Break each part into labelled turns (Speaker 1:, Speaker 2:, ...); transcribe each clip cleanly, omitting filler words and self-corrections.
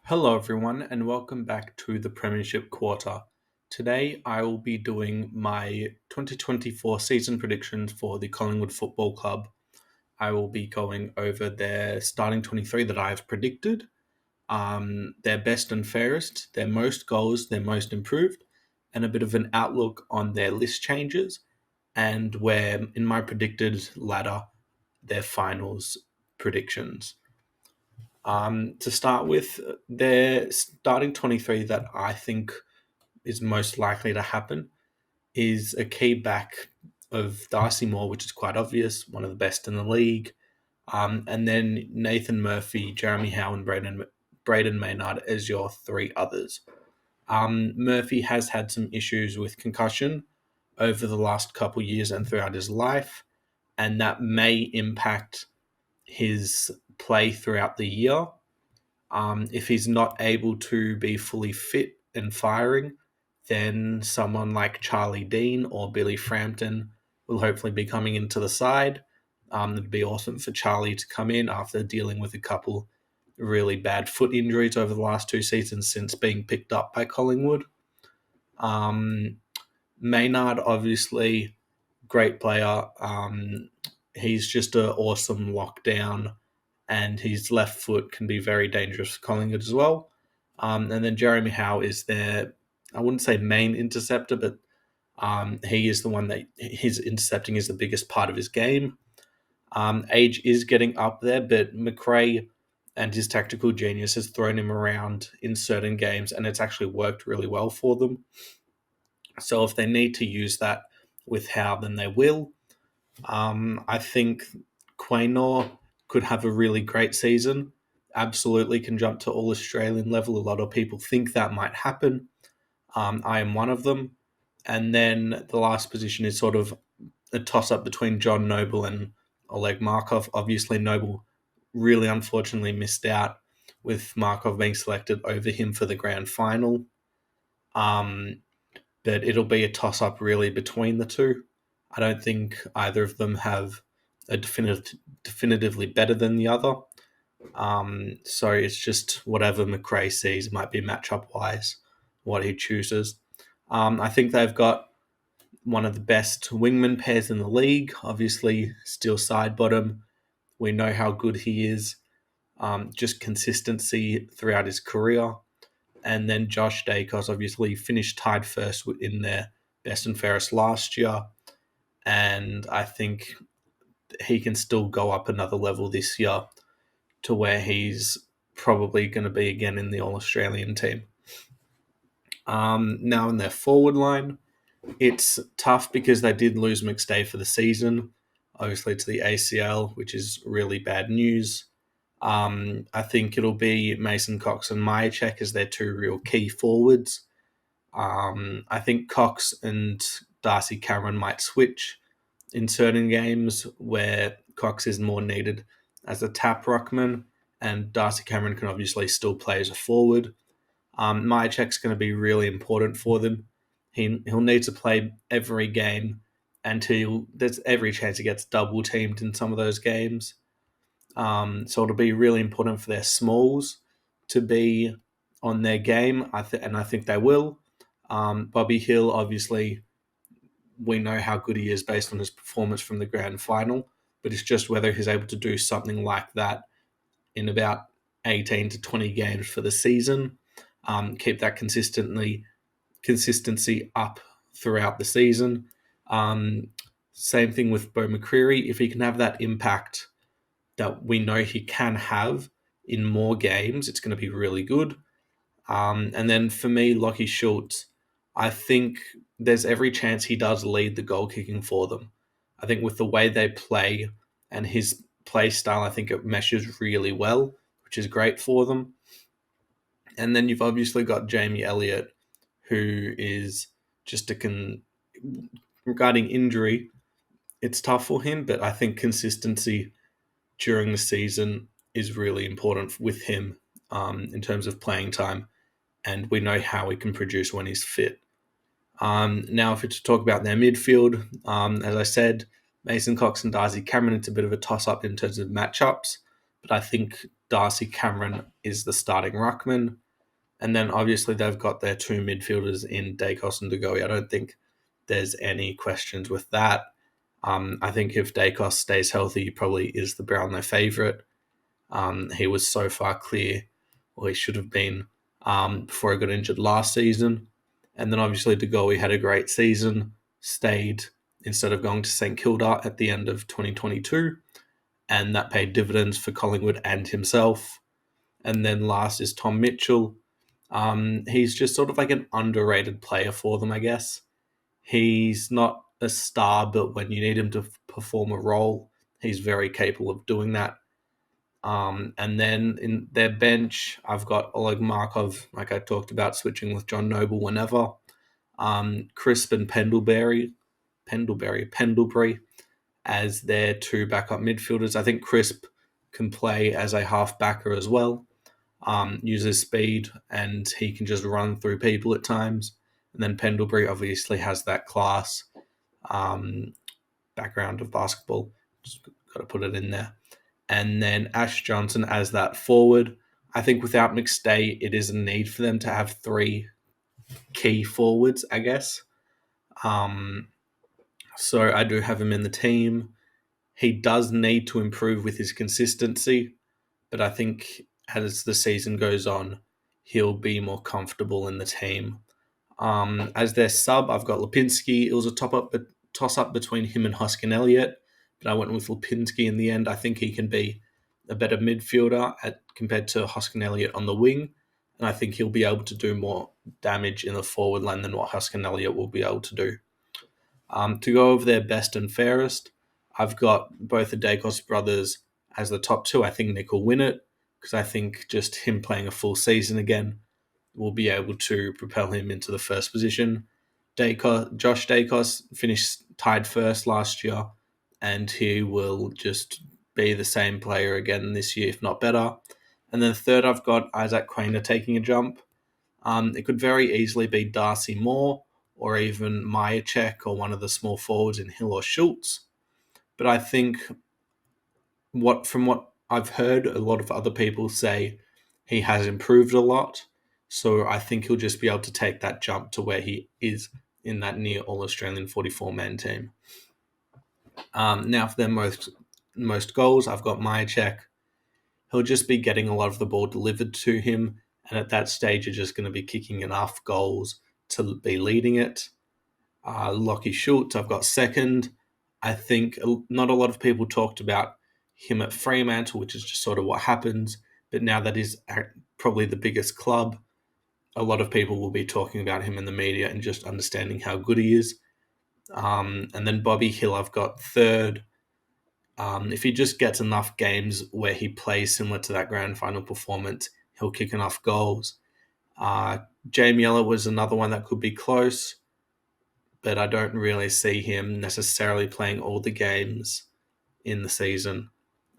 Speaker 1: Hello, everyone, and welcome back to the Premiership Quarter. Today, I will be doing my 2024 season predictions for the Collingwood Football Club. I will be going over their starting 23 that I have predicted, their best and fairest, their most goals, their most improved, and a bit of an outlook on their list changes and where, in my predicted ladder, their finals predictions. To start with, their starting 23 that I think is most likely to happen is a key back of Darcy Moore, which is quite obvious, one of the best in the league. And then Nathan Murphy, Jeremy Howe, and Braden Maynard as your three others. Murphy has had some issues with concussion over the last couple years and throughout his life, and that may impact his play throughout the year. If he's not able to be fully fit and firing, then someone like Charlie Dean or Billy Frampton will hopefully be coming into the side. It'd be awesome for Charlie to come in after dealing with a couple really bad foot injuries over the last two seasons since being picked up by Collingwood. Maynard, obviously, great player. He's just an awesome lockdown, and his left foot can be very dangerous for Collingwood as well. And then Jeremy Howe is their, I wouldn't say main interceptor, but he is the one that his intercepting is the biggest part of his game. Age is getting up there, but McRae and his tactical genius has thrown him around in certain games, and it's actually worked really well for them. So if they need to use that with Howe, then they will. I think Quaynor could have a really great season. Absolutely can jump to all Australian level. A lot of people think that might happen. I am one of them. And then the last position is sort of a toss up between John Noble and Oleg Markov. Obviously, Noble really unfortunately missed out with Markov being selected over him for the grand final. But it'll be a toss up really between the two. I don't think either of them have a definitively better than the other. So it's just whatever McRae sees, might be matchup wise, what he chooses. I think they've got one of the best wingman pairs in the league. Obviously, still side bottom. We know how good he is. Just consistency throughout his career. And then Josh Dacos obviously finished tied first in their best and fairest last year. And I think he can still go up another level this year to where he's probably going to be again in the All-Australian team. Now in their forward line, it's tough because they did lose McStay for the season, obviously to the ACL, which is really bad news. I think it'll be Mason Cox and Myercheck as their two real key forwards. I think Cox and Darcy Cameron might switch in certain games where Cox is more needed as a tap ruckman, and Darcy Cameron can obviously still play as a forward. Myercheck's going to be really important for them. He'll need to play every game until there's every chance he gets double teamed in some of those games. So it'll be really important for their smalls to be on their game, and I think they will. Bobby Hill, obviously, we know how good he is based on his performance from the grand final, but it's just whether he's able to do something like that in about 18 to 20 games for the season. Keep that consistency up throughout the season. Same thing with Beau McCreary. If he can have that impact that we know he can have in more games, it's going to be really good. And then for me, Lockie Schultz, I think there's every chance he does lead the goal kicking for them. I think with the way they play and his play style, I think it meshes really well, which is great for them. And then you've obviously got Jamie Elliott, who is just regarding injury, it's tough for him, but I think consistency during the season is really important with him in terms of playing time, and we know how he can produce when he's fit. Now, if it's to talk about their midfield, as I said, Mason Cox and Darcy Cameron, it's a bit of a toss-up in terms of matchups, but I think Darcy Cameron is the starting ruckman. And then obviously they've got their two midfielders in Dacos and De Goey. I don't think there's any questions with that. I think if Dacos stays healthy, he probably is the Brownlow favourite. He was so far clear, or he should have been, before he got injured last season. And then obviously De Goey had a great season, stayed instead of going to St Kilda at the end of 2022, and that paid dividends for Collingwood and himself. And then last is Tom Mitchell. He's just sort of like an underrated player for them, I guess. He's not a star, but when you need him to perform a role, he's very capable of doing that. And then in their bench, I've got Oleg Markov, like I talked about, switching with John Noble whenever. Crisp and Pendlebury as their two backup midfielders. I think Crisp can play as a half-backer as well, uses speed, and he can just run through people at times. And then Pendlebury obviously has that class background of basketball. Just got to put it in there. And then Ash Johnson as that forward. I think without McStay, it is a need for them to have three key forwards, I guess. So I do have him in the team. He does need to improve with his consistency, but I think as the season goes on, he'll be more comfortable in the team. As their sub, I've got Lipinski. It was a toss-up between him and Hoskin Elliott, but I went with Lipinski in the end. I think he can be a better midfielder compared to Hoskin Elliott on the wing, and I think he'll be able to do more damage in the forward line than what Hoskin Elliott will be able to do. To go over their best and fairest, I've got both the Dacos brothers as the top two. I think Nick will win it because I think just him playing a full season again will be able to propel him into the first position. Josh Dacos finished tied first last year, and he will just be the same player again this year, if not better. And then third, I've got Isaac Quainer taking a jump. It could very easily be Darcy Moore or even Myercheck or one of the small forwards in Hill or Schultz. But I think from what I've heard, a lot of other people say he has improved a lot. So I think he'll just be able to take that jump to where he is in that near All-Australian 44-man team. Now for their most goals, I've got Myercheck. He'll just be getting a lot of the ball delivered to him, and at that stage, you're just going to be kicking enough goals to be leading it. Lockie Schultz, I've got second. I think not a lot of people talked about him at Fremantle, which is just sort of what happens. But now that he's at probably the biggest club, a lot of people will be talking about him in the media and just understanding how good he is. And then Bobby Hill, I've got third. If he just gets enough games where he plays similar to that grand final performance, he'll kick enough goals. Jamie Ella was another one that could be close, but I don't really see him necessarily playing all the games in the season.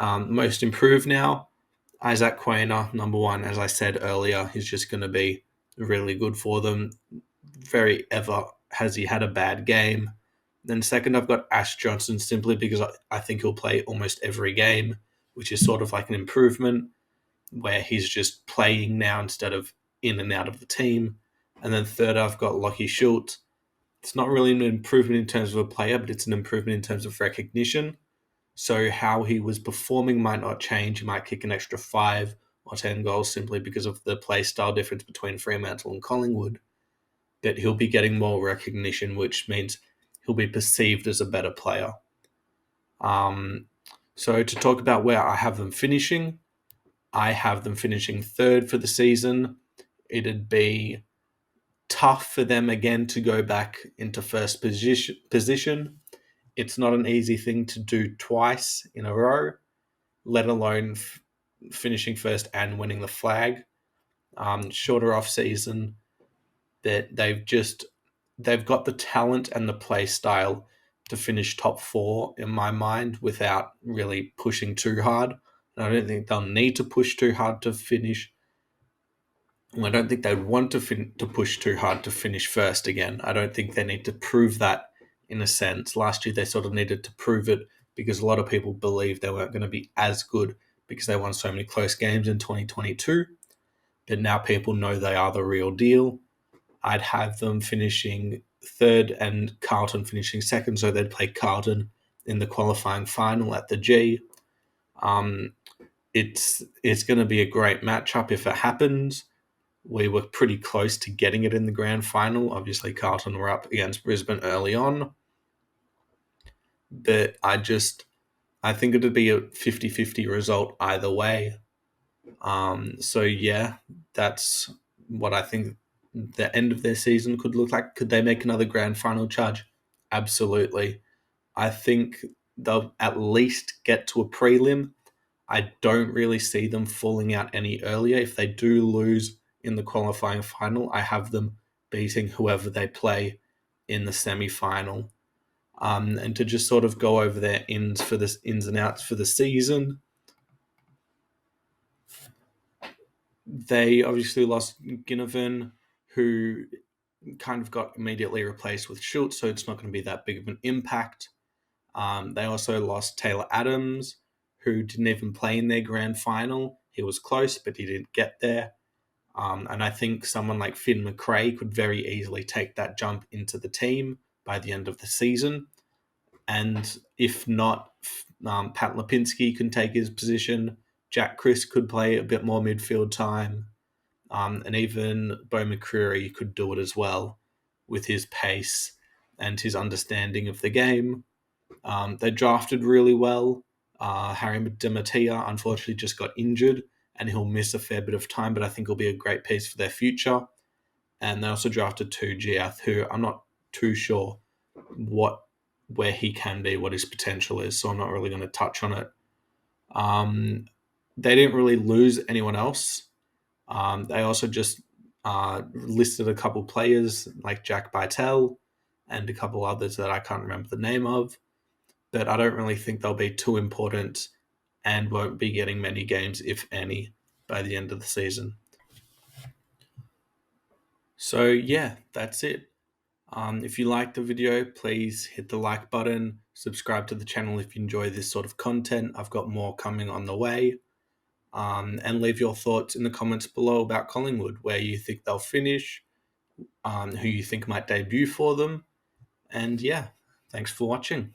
Speaker 1: Most improved now, Isaac Quainer, number one, as I said earlier, he's just going to be really good for them. Very ever has he had a bad game. Then second, I've got Ash Johnson simply because I think he'll play almost every game, which is sort of like an improvement where he's just playing now instead of in and out of the team. And then third, I've got Lockie Schultz. It's not really an improvement in terms of a player, but it's an improvement in terms of recognition. So how he was performing might not change. He might kick an extra 5 or 10 goals simply because of the play style difference between Fremantle and Collingwood. But he'll be getting more recognition, which means he'll be perceived as a better player. So to talk about where I have them finishing, I have them finishing third for the season. It'd be tough for them again to go back into first position. It's not an easy thing to do twice in a row, let alone finishing first and winning the flag. Shorter off season, that they've got the talent and the play style to finish top 4 in my mind without really pushing too hard. And I don't think they'll need to push too hard to finish. I don't think they'd want to push too hard to finish first again. I don't think they need to prove that in a sense. Last year, they sort of needed to prove it because a lot of people believed they weren't going to be as good because they won so many close games in 2022. But now people know they are the real deal. I'd have them finishing third and Carlton finishing second, so they'd play Carlton in the qualifying final at the G. It's going to be a great matchup if it happens. We were pretty close to getting it in the grand final. Obviously, Carlton were up against Brisbane early on. But I think it'd be a 50-50 result either way. So yeah, that's what I think the end of their season could look like. Could they make another grand final charge? Absolutely. I think they'll at least get to a prelim. I don't really see them falling out any earlier. If they do lose in the qualifying final, I have them beating whoever they play in the semi-final. And to just sort of go over their ins and outs for the season, they obviously lost Ginnivan, who kind of got immediately replaced with Schultz, so it's not going to be that big of an impact. They also lost Taylor Adams, who didn't even play in their grand final. He was close, but he didn't get there. And I think someone like Finn McRae could very easily take that jump into the team by the end of the season. And if not, Pat Lipinski can take his position. Jack Chris could play a bit more midfield time. And even Beau McCreary could do it as well with his pace and his understanding of the game. They drafted really well. Harry hteir unfortunately just got injured and he'll miss a fair bit of time, but I think he'll be a great piece for their future. And they also drafted Giath, who I'm not too sure where he can be, what his potential is, so I'm not really going to touch on it. They didn't really lose anyone else. They also just listed a couple players like Jack Bytel and a couple others that I can't remember the name of, but I don't really think they'll be too important and won't be getting many games, if any, by the end of the season. So yeah, that's it. If you like the video, please hit the like button, subscribe to the channel if you enjoy this sort of content. I've got more coming on the way. And leave your thoughts in the comments below about Collingwood, where you think they'll finish, who you think might debut for them. And yeah, thanks for watching.